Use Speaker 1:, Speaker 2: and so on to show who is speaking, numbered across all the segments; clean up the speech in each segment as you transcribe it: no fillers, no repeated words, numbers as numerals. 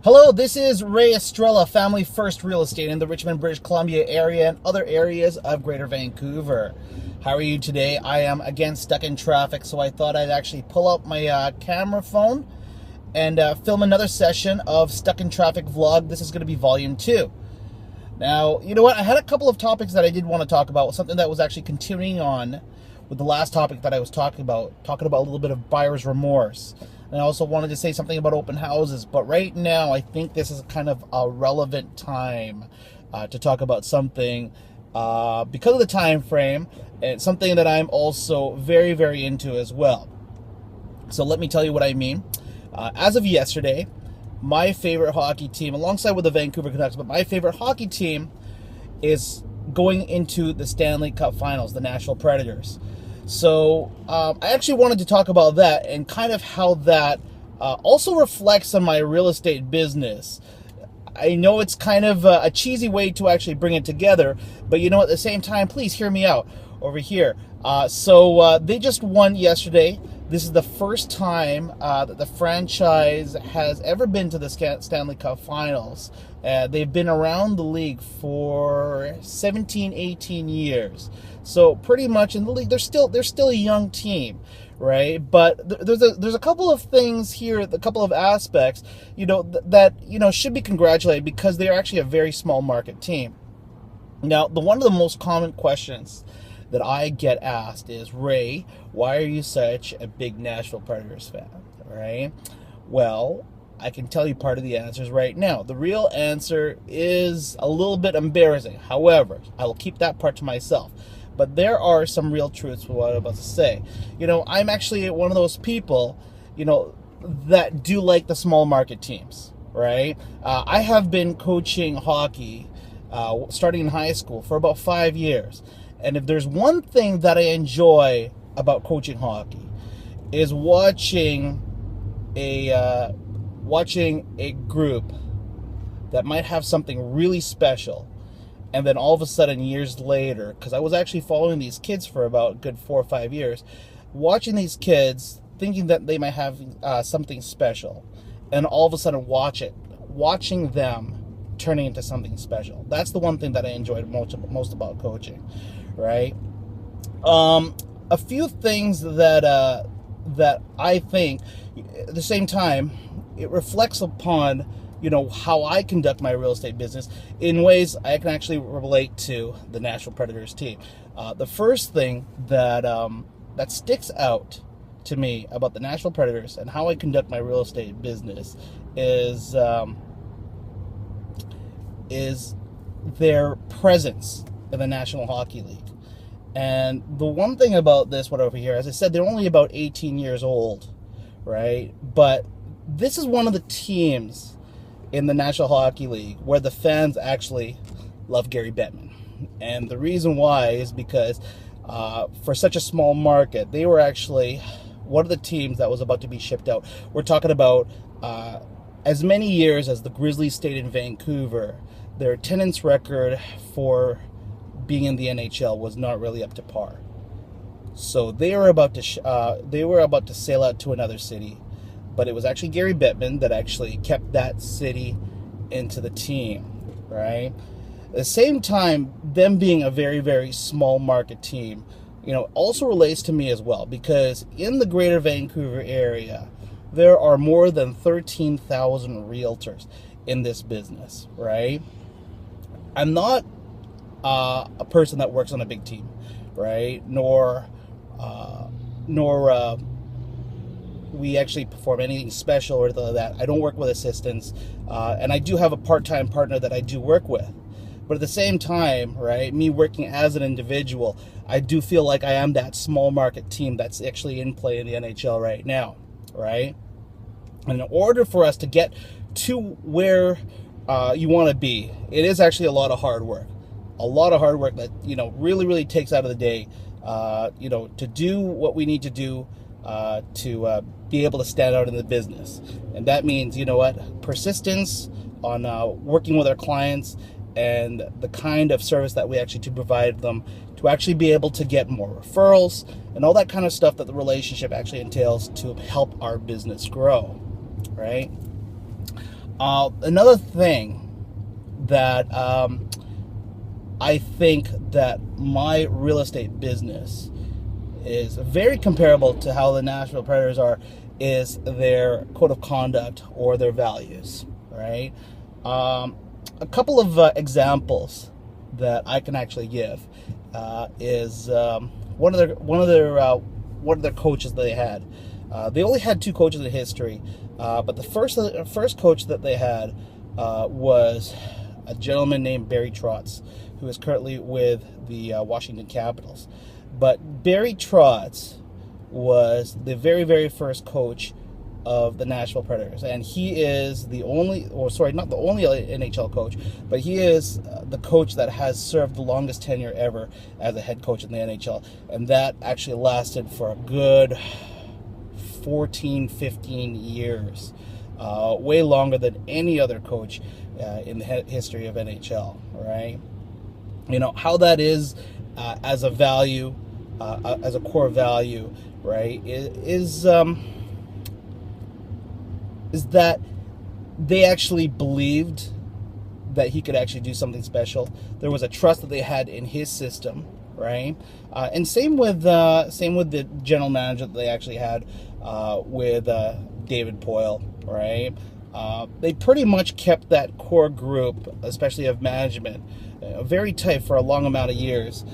Speaker 1: Hello, this is Ray Estrella, Family First Real Estate in the Richmond, British Columbia area and other areas of Greater Vancouver. How are you today? I am again stuck in traffic, so I thought I'd actually pull out my camera phone and film another session of Stuck in Traffic vlog. This is going to be volume 2. Now, you know what? I had a couple of topics that I did want to talk about, something that was actually continuing on with the last topic that I was talking about a little bit of buyer's remorse. And I also wanted to say something about open houses, but right now I think this is kind of a relevant time to talk about something because of the time frame, and something that I'm also very, very into as well. So let me tell you what I mean. As of yesterday, my favorite hockey team, alongside with the Vancouver Canucks, but my favorite hockey team is going into the Stanley Cup Finals, the Nashville Predators. So I actually wanted to talk about that and kind of how that also reflects on my real estate business. I know it's kind of a cheesy way to actually bring it together, but you know, at the same time, please hear me out over here. So they just won yesterday. This is the first time that the franchise has ever been to the Stanley Cup Finals. They've been around the league for 17, 18 years. So pretty much in the league, they're still a young team, right? But there's a couple of things here, a couple of aspects, you know, that should be congratulated because they're actually a very small market team. Now, one of the most common questions that I get asked is, Ray, why are you such a big Nashville Predators fan, right? Well, I can tell you part of the answers right now. The real answer is a little bit embarrassing. However, I will keep that part to myself. But there are some real truths with what I'm about to say. You know, I'm actually one of those people, you know, that do like the small market teams, right? I have been coaching hockey starting in high school for about 5 years. And if there's one thing that I enjoy about coaching hockey is watching a group that might have something really special, and then all of a sudden years later, because I was actually following these kids for about a good 4 or 5 years, watching these kids thinking that they might have something special, and all of a sudden watching them turning into something special. That's the one thing that I enjoyed most about coaching, right? A few things that I think, at the same time, it reflects upon, you know, how I conduct my real estate business in ways I can actually relate to the Nashville Predators team. The first thing that sticks out to me about the Nashville Predators and how I conduct my real estate business is their presence in the National Hockey League. And the one thing about this one over here, as I said, they're only about 18 years old, right? But this is one of the teams in the National Hockey League where the fans actually love Gary Bettman. And the reason why is because for such a small market, they were actually one of the teams that was about to be shipped out. We're talking about as many years as the Grizzlies stayed in Vancouver. Their attendance record for being in the NHL was not really up to par. So they were about to sail out to another city, but it was actually Gary Bettman that actually kept that city into the team, right? At the same time, them being a very, very small market team, you know, also relates to me as well, because in the Greater Vancouver area, there are more than 13,000 realtors in this business, right? I'm not a person that works on a big team, right? Nor we actually perform anything special or anything like that. I don't work with assistants, and I do have a part-time partner that I do work with. But at the same time, right, me working as an individual, I do feel like I am that small market team that's actually in play in the NHL right now, right? And in order for us to get to where you want to be, it is actually a lot of hard work. A lot of hard work that, you know, really, really takes out of the day, you know, to do what we need to do to be able to stand out in the business. And that means, you know what, persistence on working with our clients and the kind of service that we actually to provide them to actually be able to get more referrals and all that kind of stuff that the relationship actually entails to help our business grow, right? Another thing that I think that my real estate business is very comparable to how the Nashville Predators are is their code of conduct or their values, right? A couple of examples that I can actually give is one of their coaches they had. They only had 2 coaches in history, but the first coach that they had was a gentleman named Barry Trotz, who is currently with the Washington Capitals. But Barry Trotz was the very, very first coach of the Nashville Predators, and he is the only, or sorry, not the only NHL coach, but he is the coach that has served the longest tenure ever as a head coach in the NHL, and that actually lasted for a good 14, 15 years, way longer than any other coach in the history of NHL, right? You know, how that is as a value, as a core value, right, is that they actually believed that he could actually do something special. There was a trust that they had in his system, right? And same with the general manager that they actually had with David Poile, right? They pretty much kept that core group, especially of management, very tight for a long amount of years,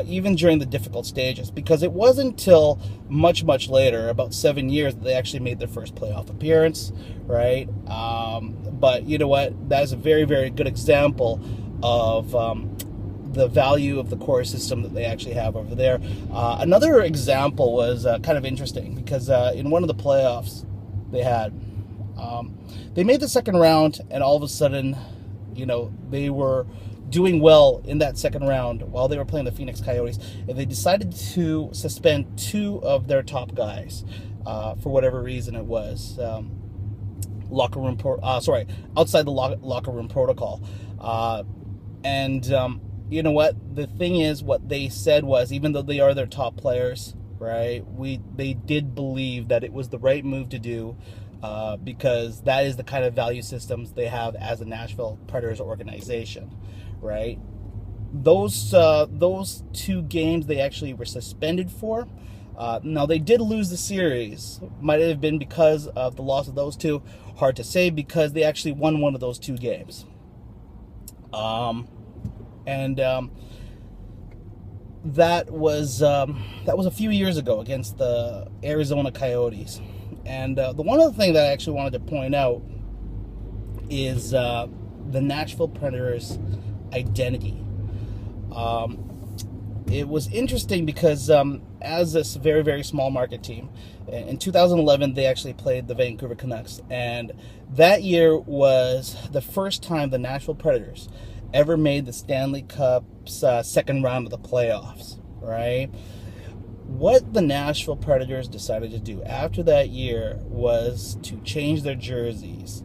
Speaker 1: even during the difficult stages, because it wasn't until much later, about 7 years, that they actually made their first playoff appearance, right? But you know what? That is a very, very good example of the value of the core system that they actually have over there. Another example was kind of interesting, because in one of the playoffs they had, they made the second round, and all of a sudden, you know, they were doing well in that second round while they were playing the Phoenix Coyotes, and they decided to suspend 2 of their top guys for whatever reason it was. Outside the locker room protocol. And you know what? The thing is, what they said was, even though they are their top players, right, they did believe that it was the right move to do, because that is the kind of value systems they have as a Nashville Predators organization, right? Those 2 games they actually were suspended for. Now, they did lose the series. Might have been because of the loss of those 2. Hard to say, because they actually won one of those 2 games. That was a few years ago against the Arizona Coyotes. And the one other thing that I actually wanted to point out is the Nashville Predators identity. It was interesting because as this very, very small market team, in 2011 they actually played the Vancouver Canucks, and that year was the first time the Nashville Predators ever made the Stanley Cup's second round of the playoffs, right? What the Nashville Predators decided to do after that year was to change their jerseys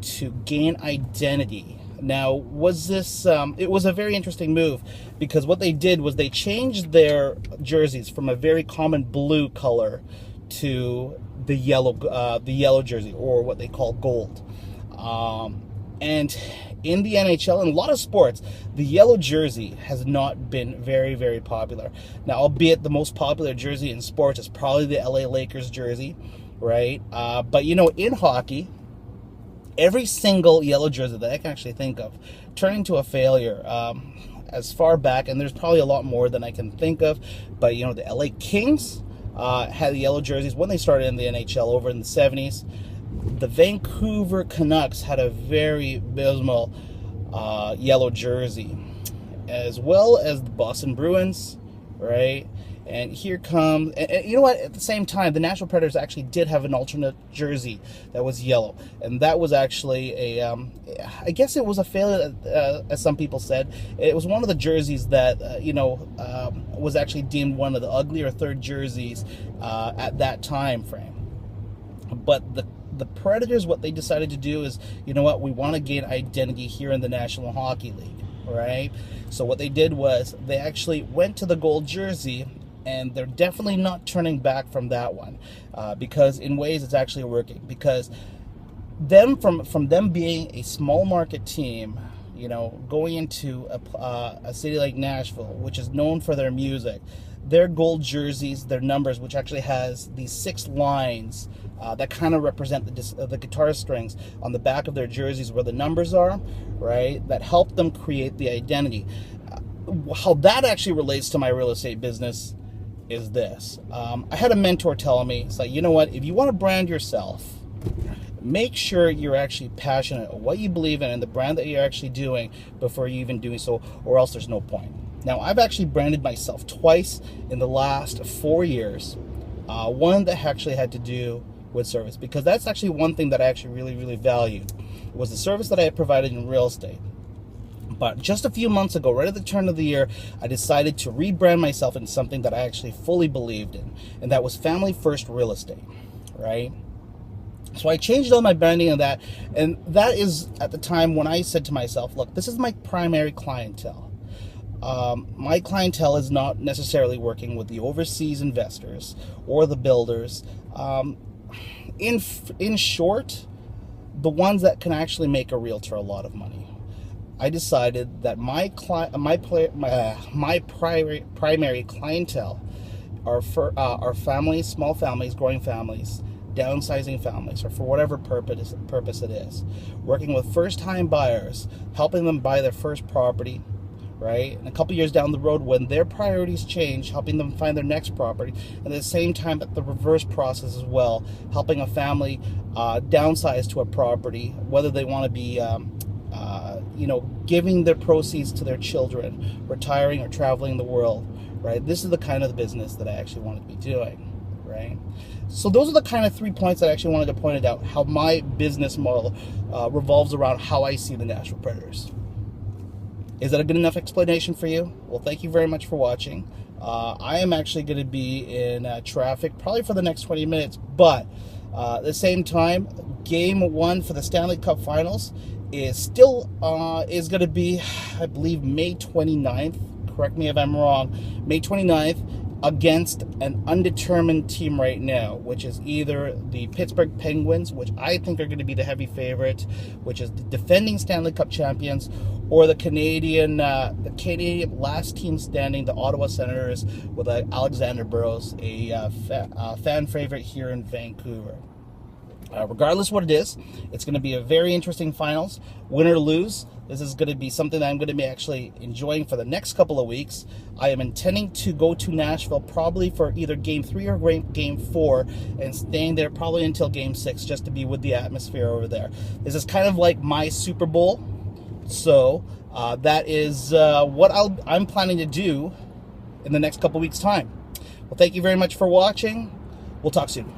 Speaker 1: to gain identity. Now, was this, it was a very interesting move, because what they did was they changed their jerseys from a very common blue color to the yellow jersey, or what they call gold. And in the NHL and a lot of sports, the yellow jersey has not been very, very popular. Now, albeit the most popular jersey in sports is probably the LA Lakers jersey, right? But, you know, in hockey, every single yellow jersey that I can actually think of turned into a failure as far back, and there's probably a lot more than I can think of. But, you know, the LA Kings had the yellow jerseys when they started in the NHL over in the 70s. The Vancouver Canucks had a very abysmal yellow jersey, as well as the Boston Bruins, right? And here comes, and you know what? At the same time, the Nashville Predators actually did have an alternate jersey that was yellow, and that was actually I guess it was a failure, as some people said. It was one of the jerseys that was actually deemed one of the uglier third jerseys at that time frame. But the Predators, what they decided to do is, you know what, we want to gain identity here in the National Hockey League, right? So what they did was they actually went to the gold jersey, and they're definitely not turning back from that one, because in ways it's actually working. Because from them being a small market team, you know, going into a city like Nashville, which is known for their music, their gold jerseys, their numbers, which actually has these 6 lines that kind of represent the guitar strings on the back of their jerseys where the numbers are, right? That help them create the identity. How that actually relates to my real estate business is this. I had a mentor tell me, it's like, you know what, if you want to brand yourself, make sure you're actually passionate of what you believe in and the brand that you're actually doing before you even doing so, or else there's no point. Now, I've actually branded myself twice in the last 4 years. One that actually had to do with service, because that's actually one thing that I actually really valued, was the service that I had provided in real estate. But just a few months ago, right at the turn of the year, I decided to rebrand myself into something that I actually fully believed in, and that was family first real estate, right? So I changed all my branding on that, and that is at the time when I said to myself, look, this is my primary clientele. My clientele is not necessarily working with the overseas investors or the builders. In short, the ones that can actually make a realtor a lot of money. I decided that my primary clientele are families, small families, growing families, downsizing families, or for whatever purpose it is, working with first-time buyers, helping them buy their first property, right? And a couple years down the road, when their priorities change, helping them find their next property, and at the same time, at the reverse process as well, helping a family downsize to a property, whether they want to be giving their proceeds to their children, retiring, or traveling the world, right? This is the kind of the business that I actually wanted to be doing, right? So those are the kind of 3 points that I actually wanted to point out, how my business model revolves around how I see the Nashville Predators. Is that a good enough explanation for you? Well, thank you very much for watching. I am actually going to be in traffic probably for the next 20 minutes, but at the same time, Game 1 for the Stanley Cup Finals is still is going to be, I believe, May 29th. Correct me if I'm wrong. May 29th against an undetermined team right now, which is either the Pittsburgh Penguins, which I think are going to be the heavy favorite, which is the defending Stanley Cup champions, or the Canadian last team standing, the Ottawa Senators, with Alexander Burrows, a fan favorite here in Vancouver. Regardless what it is, it's going to be a very interesting finals. Win or lose, this is going to be something that I'm going to be actually enjoying for the next couple of weeks. I am intending to go to Nashville probably for either Game 3 or Game 4 and staying there probably until Game 6 just to be with the atmosphere over there. This is kind of like my Super Bowl. So that is what I'm planning to do in the next couple weeks' time. Well, thank you very much for watching. We'll talk soon.